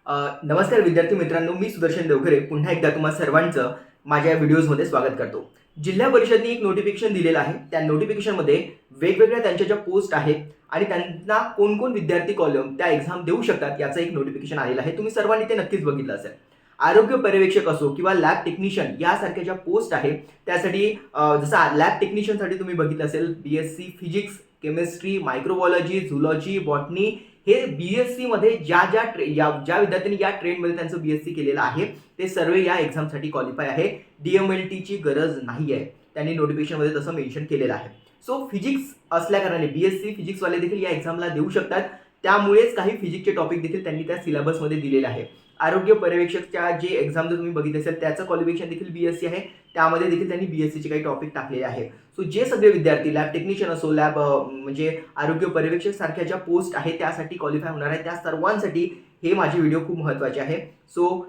नमस्कार विद्यार्थी मित्रांनो, मी सुदर्शन देवघरे पुन्हा एकदा तुम्हा सर्वांचं माझ्या व्हिडिओजमध्ये स्वागत करतो. जिल्हा परिषदने एक नोटिफिकेशन दिलेलं आहे. त्या नोटिफिकेशनमध्ये वेगवेगळ्या त्यांच्या ज्या पोस्ट आहेत आणि त्यांना कोण विद्यार्थी कॉलम त्या एक्झाम देऊ शकतात याचं एक नोटिफिकेशन आलेलं आहे. तुम्ही सर्वांनी ते नक्कीच बघितलं असेल. आरोग्य पर्यवेक्षक असो किंवा लॅब टेक्निशियन यासारख्या ज्या पोस्ट आहेत त्यासाठी जसं लॅब टेक्निशियनसाठी तुम्ही बघितलं असेल BSc physics, chemistry, microbiology, zoology, botany हे BSc मध्ये ज्या विद्यार्थ्यांनी या ट्रेंडमध्ये त्यांचं BSc केलेलं आहे ते सर्व या एक्झामसाठी क्वालिफाय आहे. DMLTची गरज नाही आहे. त्यांनी नोटिफिकेशनमध्ये तसं मेन्शन केलेलं आहे. सो फिजिक्स असल्याकारणाने BSc फिजिक्सवाले देखील या एक्झामला देऊ शकतात. त्यामुळेच काही फिजिक्सचे टॉपिक देखील त्यांनी त्या सिलेबसमध्ये दिलेले आहे. आरोग्य पर्यवेक्षकच्या जे एक्झाम जर तुम्ही बघितले असेल त्याचं क्वालिफिकेशन देखील BSc आहे. त्यामध्ये देखील त्यांनी BScचे काही टॉपिक टाकलेले आहे. सो जे सगळे विद्यार्थी लॅब टेक्निशियन असो, लॅब म्हणजे आरोग्य पर्यवेक्षक सारख्या ज्या पोस्ट आहेत त्यासाठी क्वालिफाय होणार आहे त्या सर्वांसाठी हे माझे व्हिडिओ खूप महत्त्वाचे आहे. सो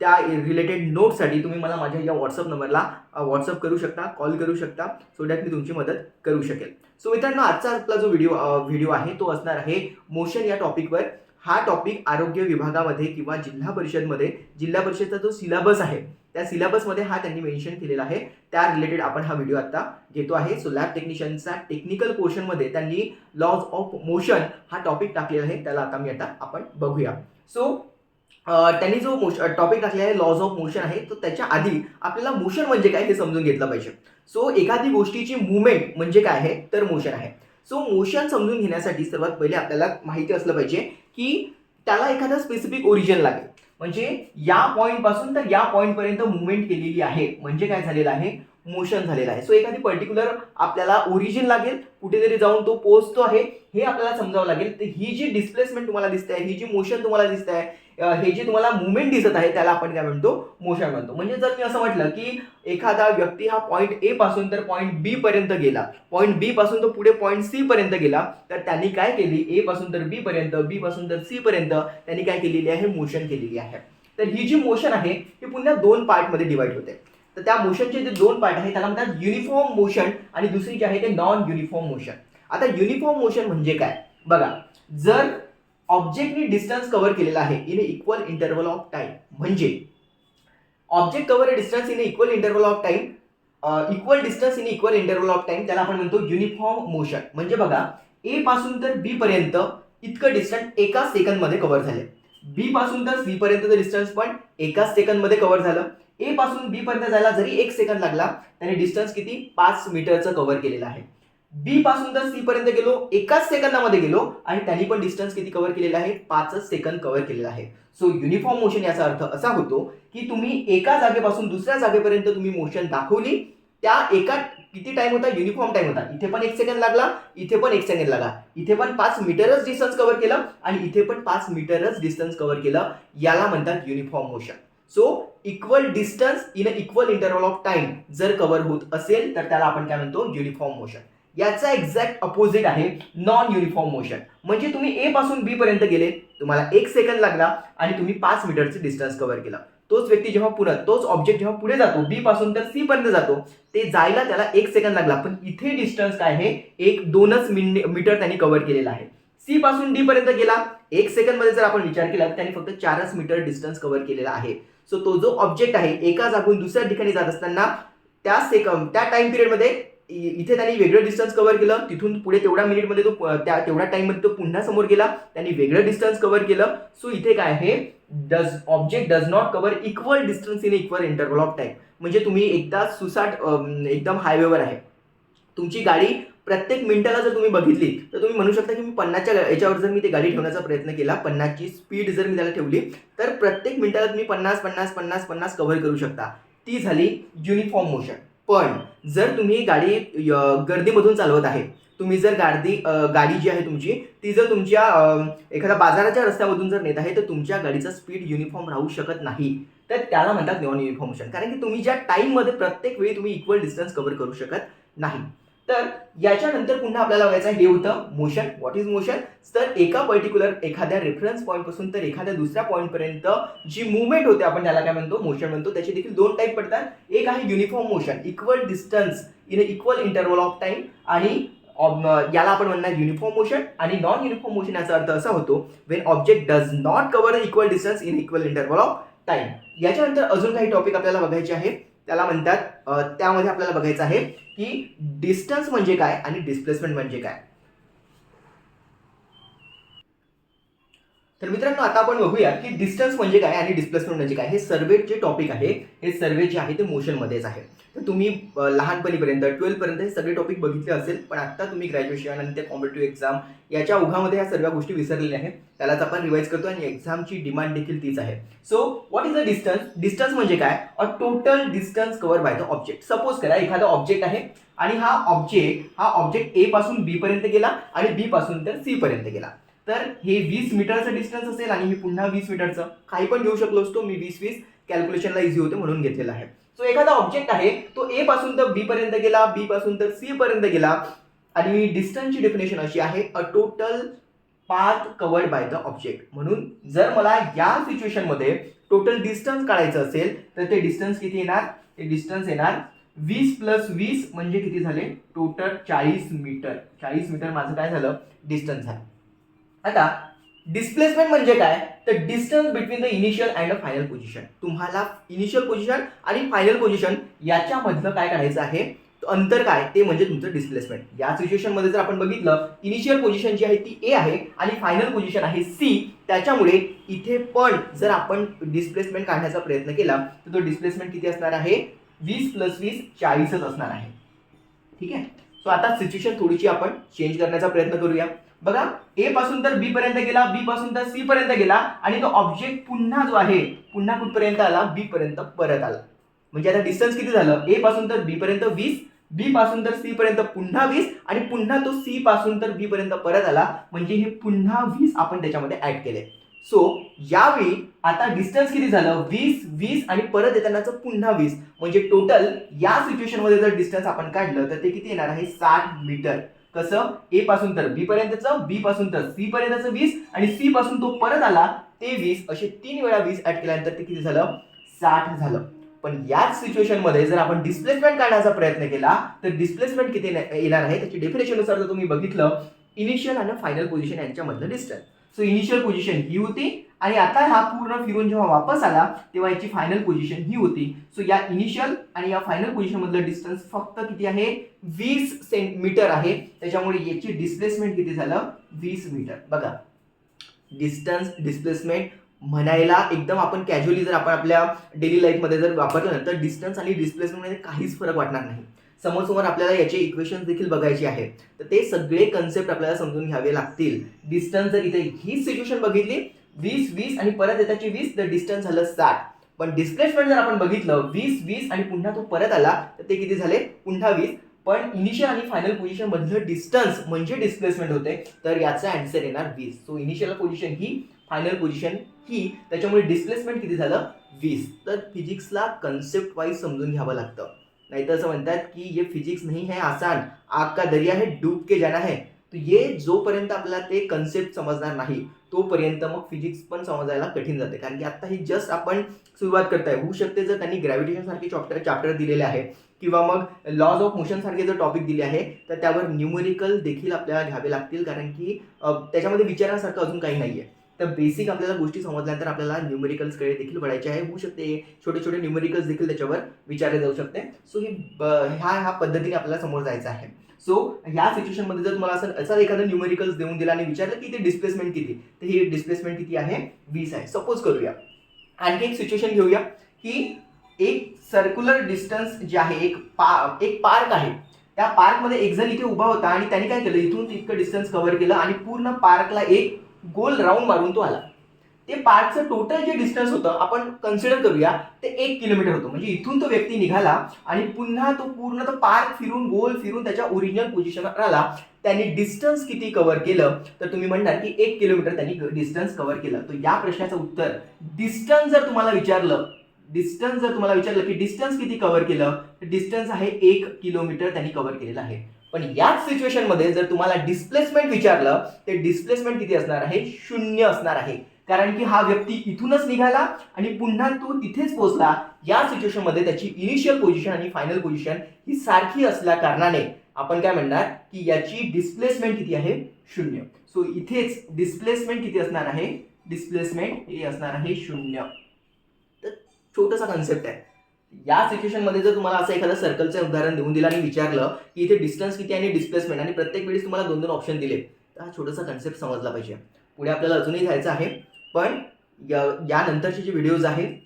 त्या रिलेटेड नोट्ससाठी तुम्ही मला माझ्या या व्हॉट्सअप नंबरला व्हॉट्सअप करू शकता, कॉल करू शकता, सो दॅट मी तुमची मदत करू शकेल. सो मित्रांनो, आजचा आपला जो व्हिडिओ आहे तो असणार आहे मोशन या टॉपिकवर. हा टॉपिक आरोग्य विभागामध्ये किंवा जिल्हा परिषदचा जो सिलेबस आहे त्या सिलेबसमध्ये हा त्यांनी मेन्शन केलेला आहे. त्या रिलेटेड आपण हा व्हिडिओ आता घेतो आहे. सो लॅब टेक्निशियनचा टेक्निकल पोर्शनमध्ये त्यांनी लॉज ऑफ मोशन हा टॉपिक टाकलेला आहे. त्याला आता आपण बघूया. सो त्यांनी जो टॉपिक टाकलेला आहे लॉज ऑफ मोशन आहे, तो त्याच्या आधी आपल्याला मोशन म्हणजे काय हे समजून घेतलं पाहिजे. सो एखादी गोष्टीची मुवमेंट म्हणजे काय आहे तर मोशन आहे. सो मोशन समजून घेण्यासाठी सर्वात पहिले आपल्याला माहिती असलं पाहिजे की त्याला एखादा स्पेसिफिक ओरिजिन लागेल. म्हणजे या पॉईंट पासून तर या पॉईंट पर्यंत मुवमेंट केलेली आहे म्हणजे काय झालेलं आहे, मोशन झालेलं आहे. सो एखादी पर्टिक्युलर आपल्याला ओरिजिन लागेल, कुठेतरी जाऊन तो पोहोचतो आहे हे आपल्याला समजावं लागेल. तर ही जी डिस्प्लेसमेंट तुम्हाला दिसते आहे, ही जी मोशन तुम्हाला दिसते आहे, हे जे तुम्हाला मुवमेंट दिसत आहे त्याला आपण काय म्हणतो, मोशन म्हणतो. म्हणजे जर मी असं म्हटलं की एखादा व्यक्ती हा पॉईंट A पासून तर पॉईंट B पर्यंत गेला, पॉईंट B पासून तो पुढे पॉईंट C पर्यंत गेला, तर त्यांनी काय केली, A पासून तर B पर्यंत, B पासून तर C पर्यंत त्यांनी काय केलेली आहे, मोशन केलेली आहे. तर ही जी मोशन आहे ही पुन्हा दोन पार्टमध्ये डिवाइड होते. तर त्या मोशनचे जे दोन पार्ट आहेत त्याला म्हणतात युनिफॉर्म मोशन आणि दुसरी जी आहे ते नॉन युनिफॉर्म मोशन. आता युनिफॉर्म मोशन म्हणजे काय बघा, जर ऑब्जेक्टने डिस्टन्स कव्हर केलेला आहे in equal interval of time, म्हणजे object cover distance in equal interval of time, equal distance in equal interval of time, त्याला आपण म्हणतो युनिफॉर्म मोशन. म्हणजे बघा, A पासून तर B पर्यंत इतकं डिस्टन्स एका सेकंद मध्ये कव्हर झाले. B पासून तर C पर्यंतचं डिस्टन्स पण एकाच सेकंद मध्ये कव्हर झालं. A पासून B पर्यंत जायला जरी 1 सेकंद लागला त्याने डिस्टन्स किती, 5 मीटरचं कव्हर केलेलं आहे. B पासून तर C पर्यंत गेलो, एकाच सेकंदामध्ये गेलो आणि त्यांनी पण डिस्टन्स किती कव्हर केलेला आहे, 5 सेकंद कव्हर केलेला आहे. सो युनिफॉर्म मोशन याचा अर्थ असा होतो की तुम्ही एका जागेपासून दुसऱ्या जागेपर्यंत तुम्ही मोशन दाखवली, त्या एका किती टाइम होता, युनिफॉर्म टाइम होता. इथे पण 1 सेकंद लागला, इथे पण 1 सेकंद लागला, इथे पण 5 मीटरच डिस्टन्स कव्हर केलं आणि इथे पण 5 मीटरच डिस्टन्स कव्हर केलं. याला म्हणतात uniform motion. So equal distance in a equal interval of time जर कव्हर होत असेल तर त्याला आपण काय म्हणतो, युनिफॉर्म मोशन. याचा एक्झॅक्ट अपोजिट आहे नॉन युनिफॉर्म मोशन. म्हणजे तुम्ही A पासून B पर्यंत गेले, तुम्हाला 1 सेकंद लागला आणि तुम्ही 5 मीटरचे डिस्टन्स कव्हर केला. तोच व्यक्ती जेव्हा तोच ऑब्जेक्ट जेव्हा पुढे जातो, B पासून तर C पर्यंत जातो, ते जायला त्याला 1 सेकंद लागला, पण इथे डिस्टन्स काय आहे, 1-2च मीटर त्यांनी कव्हर केलेला आहे. C पासून D पर्यंत गेला, 1 सेकंद मध्ये जर आपण विचार केला तर त्यांनी फक्त 4च मीटर डिस्टन्स कव्हर केलेला आहे. सो तो जो ऑब्जेक्ट आहे एका जागून दुसऱ्या ठिकाणी जात असताना त्या टाइम पिरियड मध्ये इथे त्यांनी वेगळं डिस्टन्स कव्हर केलं, तिथून पुढे तेवढ्या मिनिटमध्ये तो तेवढ्या टाइम मध्ये तो पुन्हा समोर गेला, त्यांनी वेगळं डिस्टन्स कव्हर केलं. सो इथे काय आहे, object does not cover equal distance in equal interval of time. म्हणजे तुम्ही एकदा एकदम हायवेवर आहे, तुमची गाडी प्रत्येक मिनिटाला जर तुम्ही बघितली तर तुम्ही म्हणू शकता की मी 50च्या याच्यावर जर मी ते गाडी ठेवण्याचा प्रयत्न केला, 50ची स्पीड जर मी त्याला ठेवली तर प्रत्येक मिनिटाला तुम्ही 50-50-50-50 कव्हर करू शकता. ती झाली युनिफॉर्म मोशन. पण जर तुम्ही गाडी गर्दीमधून चालवत आहे, तुम्ही जर गाडी जी आहे तुमची ती जर तुमच्या एखाद्या बाजाराच्या रस्त्यामधून जर नेत आहे तर तुमच्या गाडीचा स्पीड युनिफॉर्म राहू शकत नाही, तर त्याला म्हणतात नॉन युनिफॉर्म मोशन. कारण की तुम्ही ज्या टाइममध्ये प्रत्येक वेळी तुम्ही इक्वल डिस्टन्स कव्हर करू शकत नाही. तर याच्यानंतर पुन्हा आपल्याला बघायचं हे होतं मोशन. What is motion? तर एका पर्टिक्युलर एखाद्या रेफरन्स पॉईंट पासून तर एखाद्या दुसऱ्या पॉईंट पर्यंत जी मुवमेंट होते आपण त्याला काय म्हणतो, मोशन म्हणतो. त्याचे देखील दोन टाईप पडतात. एक आहे uniform motion, equal distance in equal interval of time, आणि याला आपण म्हणणार युनिफॉर्म मोशन. आणि नॉन युनिफॉर्म मोशन याचा अर्थ असा होतो when object does not cover unequal distance in equal interval of time. याच्यानंतर अजून काही टॉपिक आपल्याला बघायचे आहे, त्याला म्हणतात त्यामध्ये आपल्याला बघायचं आहे की डिस्टन्स म्हणजे काय आणि डिस्प्लेसमेंट म्हणजे काय. तर मित्रांनो आता आपण बघूया की डिस्टन्स म्हणजे काय आणि डिस्प्लेसमेंट म्हणजे काय. हे सर्वे जे टॉपिक आहे हे सर्वे जे आहे ते मोशनमध्येच आहे. तर तुम्ही लहानपणीपर्यंत 12th पर्यंत हे सगळे टॉपिक बघितले असेल, पण आता तुम्ही ग्रॅज्युएशन आणि ते कॉम्पिटिटिव्ह एक्झाम याच्या ओघामध्ये ह्या सर्व गोष्टी विसरलेल्या आहेत. त्यालाच आपण रिवाइज करतो आणि एक्झामची डिमांड देखील तीच आहे. So what is a distance. Distance म्हणजे काय, a total distance cover by the object. Suppose करा एखादा ऑब्जेक्ट आहे आणि हा ऑब्जेक्ट ए पासून बी पर्यंत गेला आणि बी पासून तर सी पर्यंत गेला. तर हे 20 मीटरचं डिस्टन्स असेल आणि हे पुन्हा 20 मीटरचं, काही पण घेऊ शकलो असतो मी. 20-20 कॅल्क्युलेशनला इझी होते म्हणून घेतलेलं आहे. सो एखादा ऑब्जेक्ट आहे तो ए पासून तर बी पर्यंत गेला, बी पासून तर सी पर्यंत गेला आणि डिस्टन्सची डेफिनेशन अशी आहे a total path covered by the object. म्हणून जर मला या सिच्युएशनमध्ये टोटल डिस्टन्स काढायचं असेल तर ते डिस्टन्स किती येणार, ते डिस्टन्स येणार 20 + 20 म्हणजे किती झाले, टोटल 40 मीटर. 40 मीटर माझं काय झालं, डिस्टन्स झालं. आता डिस्प्लेसमेंट म्हणजे काय, तर distance between the initial and final position. तुम्हाला इनिशियल पोझिशन आणि फायनल पोझिशन याच्यामधलं काय काढायचं आहे, अंतर काय, ते म्हणजे तुमचं डिस्प्लेसमेंट. या सिच्युएशनमध्ये जर आपण बघितलं इनिशियल पोझिशन जी आहे ती ए आहे आणि फायनल पोझिशन आहे सी. त्याच्यामुळे इथे पण जर आपण डिस्प्लेसमेंट काढण्याचा प्रयत्न केला तर तो डिस्प्लेसमेंट किती असणार आहे, 20 + 20 40च असणार आहे. ठीक आहे. सो आता सिच्युएशन थोडीशी आपण चेंज करण्याचा प्रयत्न करूया. बघा ए पासून तर बी पर्यंत गेला, बी पासून तर सी पर्यंत गेला आणि तो ऑब्जेक्ट पुन्हा जो आहे पुन्हा कुठपर्यंत आला, बी पर्यंत परत आला. म्हणजे आता डिस्टन्स किती झालं, ए पासून तर बी पर्यंत 20, बी पासून तर सी पर्यंत पुन्हा 20 आणि पुन्हा तो सी पासून तर बी पर्यंत परत आला. म्हणजे हे पुन्हा 20 आपण त्याच्यामध्ये ऍड केले. सो यावेळी आता डिस्टन्स किती झालं, 20, 20 आणि परत येतानाच पुन्हा 20. म्हणजे टोटल या सिच्युएशन मध्ये जर डिस्टन्स आपण काढलं तर ते किती येणार आहे, 60 मीटर. कसं, ए पासून तर बी पर्यंतचं, बी पासून तर सी पर्यंतचं 20 आणि सी पासून तो परत आला ते 20. असे 3 वेळा 20 ऍड केल्यानंतर ते किती झालं, 60 झालं. पण याच सिच्युएशन मध्ये जर आपण डिस्प्लेसमेंट काढण्याचा प्रयत्न केला तर डिस्प्लेसमेंट किती येणार आहे, त्याची डेफिनेशन नुसार जर तुम्ही बघितलं इनिशियल आणि फायनल पोझिशन यांच्यामधलं डिस्टन्स. सो इनिशियल पोझिशन ही होती आणि आता हा पूर्ण फिरून जेव्हा वापस आला तेव्हा याची फायनल पोझिशन ही होती. सो या इनिशियल आणि या फायनल पोझिशन मधलं डिस्टन्स फक्त किती आहे, 20 मीटर आहे. त्याच्यामुळे याची डिस्प्लेसमेंट किती झालं, 20 मीटर. बघा डिस्टन्स डिस्प्लेसमेंट म्हणायला एकदम आपण कॅज्युअली जर आपण आपल्या डेली लाईफमध्ये जर वापरलं तर डिस्टन्स आणि डिस्प्लेसमेंटमध्ये काहीच फरक वाटणार नाही. समोर आपल्याला याचे इक्वेशन्स देखील बघायचे आहे, तर ते सगळे कन्सेप्ट आपल्याला समजून घ्यावे लागतील. डिस्टन्स जर इथे ही सिच्युएशन बघितली 20, 20 आणि परत येताची 20, तर डिस्टन्स झालं 60. पण डिस्प्लेसमेंट जर आपण बघितलं 20, 20 आणि पुन्हा तो परत आला तर ते किती झाले, पुन्हा 20. पण इनिशियल आणि फायनल पोझिशन मधलं डिस्टन्स म्हणजे डिस्प्लेसमेंट होते, तर याचा आन्सर येणार 20. सो इनिशियल पोझिशन ही, फायनल पोझिशन ही, त्याच्यामुळे डिस्प्लेसमेंट किती झालं, 20. तर फिजिक्सला कन्सेप्ट वाईज समजून घ्यावं लागतं. नाहीतर असं म्हणतात की ये फिजिक्स नहीं है आसान, आग का दरिया है डूब के जाना है. तो ये जोपर्यंत आपल्याला ते कन्सेप्ट समजणार नाही तोपर्यंत मग फिजिक्स पण समजायला कठीण जाते. कारण की आता ही जस्ट आपण सुरुवात करताय. होऊ शकते जर त्यांनी ग्रॅव्हिटेशन सारखे चॅप्टर दिलेले आहे किंवा मग लॉज ऑफ मोशन सारखे जर टॉपिक दिले आहे तर त्यावर न्यूमेरिकल देखील आपल्याला घ्यावे लागतील. कारण की त्याच्यामध्ये विचारण्यासारखं अजून काही नाहीये. तर बेसिक आपल्याला गोष्टी समजल्यानंतर आपल्याला न्यूमेरिकल्सकडे देखील वळायचे आहे. होऊ शकते छोटे छोटे न्यूमेरिकल्स देखील त्याच्यावर विचारले जाऊ शकते. सो ही ह्या पद्धतीने आपल्याला समोर जायचं आहे. सो ह्या सिच्युएशनमध्ये जर तुम्हाला असं एखादं न्यूमेरिकल्स देऊन दिला आणि विचारलं की ते डिस्प्लेसमेंट किती, तर ही डिस्प्लेसमेंट किती आहे, 20 आहे. सपोज करूया आणखी एक सिच्युएशन घेऊया की एक सर्क्युलर डिस्टन्स जे आहे, एक पार्क आहे. त्या पार्कमध्ये एक जण इथे उभा होता आणि त्याने काय केलं, इथून तितकं डिस्टन्स कव्हर केलं आणि पूर्ण पार्कला एक गोल राऊंड मारून तो आला. ते पार्कचं टोटल जे डिस्टन्स होतं आपण कन्सिडर करूया ते 1 किलोमीटर होतं. म्हणजे इथून तो व्यक्ती निघाला आणि पुन्हा तो पूर्ण तो पार्क फिरून गोल फिरून त्याच्या ओरिजिनल पोझिशनवर आला. त्यांनी डिस्टन्स किती कव्हर केलं, तर तुम्ही म्हणणार की 1 किलोमीटर त्यांनी डिस्टन्स कव्हर केलं. तर या प्रश्नाचं उत्तर, डिस्टन्स जर तुम्हाला विचारलं की डिस्टन्स किती कव्हर केलं, तर डिस्टन्स आहे 1 किलोमीटर त्यांनी कव्हर केलेलं आहे. पण याच सिच्युएशन मध्ये जर तुम्हाला डिस्प्लेसमेंट विचारलं तर डिस्प्लेसमेंट किती असणार आहे, 0 असणार आहे. कारण की हा व्यक्ती इथूनच निघाला आणि पुन्हा तो तिथेच पोहोचला. या सिच्युएशन मध्ये त्याची इनिशियल पोझिशन आणि फायनल पोझिशन ही सारखी असल्या कारणाने आपण काय म्हणणार की याची डिस्प्लेसमेंट किती आहे 0. सो इथेच डिस्प्लेसमेंट किती असणार आहे, डिस्प्लेसमेंट हे असणार आहे 0. तर छोटासा कन्सेप्ट आहे. या सिच्युएशन मध्ये जर तुम्हाला असं एखादं सर्कलचं उदाहरण देऊन दिलं आणि विचारलं की इथे डिस्टन्स किती आणि डिस्प्लेसमेंट आणि प्रत्येक वेळेस तुम्हाला 2-2 ऑप्शन दिले, तर हा छोटासा कन्सेप्ट समजला पाहिजे. पुढे आपल्याला अजूनही जायचं आहे, पण यानंतरचे जे व्हिडिओज आहेत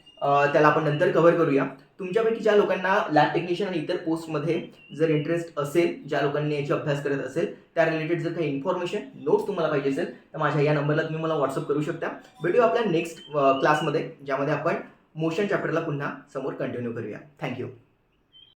त्याला आपण नंतर कव्हर करूया. तुमच्यापैकी ज्या लोकांना लॅब टेक्निशियन आणि इतर पोस्टमध्ये जर इंटरेस्ट असेल, ज्या लोकांनी याची अभ्यास करत असेल, त्या रिलेटेड जर काही इन्फॉर्मेशन नोट्स तुम्हाला पाहिजे असेल तर माझ्या या नंबरला तुम्ही मला व्हॉट्सअप करू शकता. भेटूया आपल्या नेक्स्ट क्लासमध्ये, ज्यामध्ये आपण मोशन चॅप्टरला पुन्हा समोर कंटिन्यू करूया. थँक्यू.